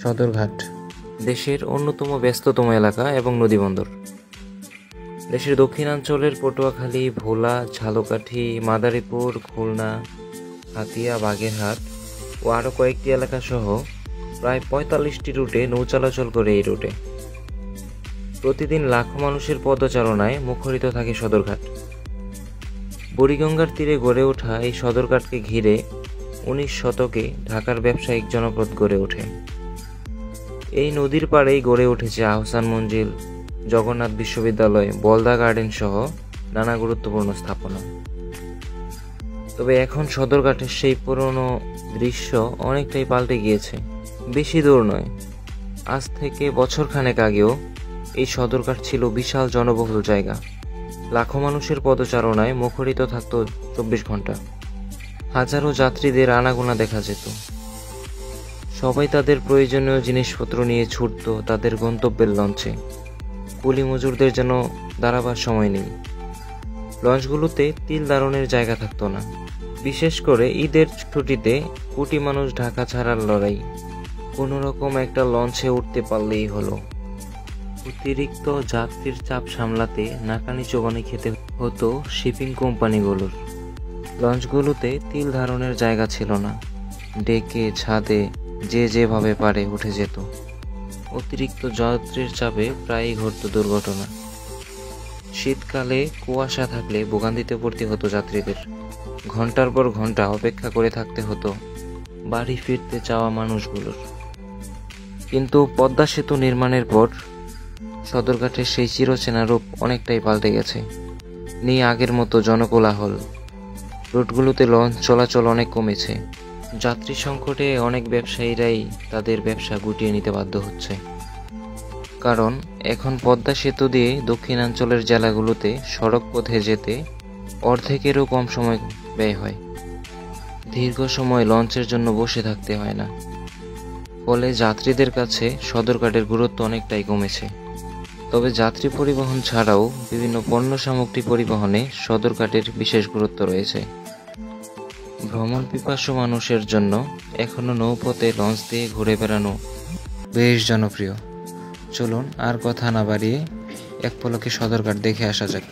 সদরঘাট দেশের অন্যতম ব্যস্ততম এলাকা এবং নদীবন্দর। দেশের দক্ষিণাঞ্চলের পটুয়াখালী, ভোলা, ঝালকাঠি, মাদারীপুর, খুলনা, হাতিয়া, বাগেরহাট ও আরও কয়েকটি এলাকা সহ প্রায় ৪৫টি রুটে নৌ চলাচল করে এই রুটে। প্রতিদিন লাখো মানুষের পদচারণায় মুখরিত থাকে সদরঘাট। বুড়িগঙ্গার তীরে গড়ে ওঠা এই সদরঘাটকে ঘিরে ১৯ শতকে ঢাকার ব্যবসায়িক জনপদ গড়ে ওঠে। এই নদীর পাড়েই গড়ে উঠেছে আহসান মঞ্জিল, জগন্নাথ বিশ্ববিদ্যালয়, বলদা গার্ডেন সহ নানা গুরুত্বপূর্ণ স্থাপনা। তবে এখন সদরঘাটের সেই পুরনো দৃশ্য অনেকটাই পাল্টে গিয়েছে। বেশি দূর নয়, আজ থেকে বছরখানেক আগেও এই সদরঘাট ছিল বিশাল জনবহুল জায়গা। লাখো মানুষের পদচারণায় মুখরিত থাকত ২৪ ঘন্টা। হাজারো যাত্রীদের আনাগোনা দেখা যেত। সবাই তাদের প্রয়োজনীয় জিনিসপত্র নিয়ে ছুটত তাদের গন্তব্যের লঞ্চে। কুলি মজুরদের যেন দাঁড়াবার সময় নেই। লঞ্চগুলোতে তিল দারণের জায়গা থাকতো না। বিশেষ করে ঈদের ছুটিতে কোটি মানুষ ঢাকা ছাড়ার লড়াই। কোনো রকম একটা লঞ্চে উঠতে পারলেই হলো। অতিরিক্ত যাত্রীর চাপ সামলাতে নাকানি চোবানি খেতে হতো শিপিং কোম্পানিগুলোর। লঞ্চগুলোতে তিল ধারণের জায়গা ছিল না। ডেকে ছাদে যে যেভাবে পারে উঠে যেত। অতিরিক্ত যাত্রীর চাপে প্রায়ই ঘটত দুর্ঘটনা। শীতকালে কুয়াশা থাকলে ভোগান্তিতে পড়তে হতো যাত্রীদের। ঘন্টার পর ঘন্টা অপেক্ষা করে থাকতে হতো বাড়ি ফিরতে চাওয়া মানুষগুলোর। কিন্তু পদ্মা সেতু নির্মাণের পর সদরঘাটের সেই চিরচেনা রূপ অনেকটাই পাল্টে গেছে। নেই আগের মতো জনকোলাহল। রুটগুলোতে লঞ্চ চলাচল অনেক কমেছে। যাত্রী সংকটে অনেক ব্যবসায়ীরাই তাদের ব্যবসা গুটিয়ে নিতে বাধ্য হচ্ছে। কারণ এখন পদ্মা সেতু দিয়ে দক্ষিণাঞ্চলের জেলাগুলোতে সড়ক পথে যেতে অর্ধেকেরও কম সময় ব্যয় হয়। দীর্ঘ সময় লঞ্চের জন্য বসে থাকতে হয় না। ফলে যাত্রীদের কাছে সদরঘাটের গুরুত্ব অনেকটাই কমেছে। তবে যাত্রী পরিবহন ছাড়াও বিভিন্ন পণ্য সামগ্রী পরিবহনে সদরঘাটের বিশেষ গুরুত্ব রয়েছে। ভ্রমণ পিপাসু মানুষের জন্য এখনও নৌপথে লঞ্চ দিয়ে ঘুরে বেড়ানো বেশ জনপ্রিয়। চলুন আর কথা না বাড়িয়ে এক পলকে সদরঘাট দেখে আসা যাক।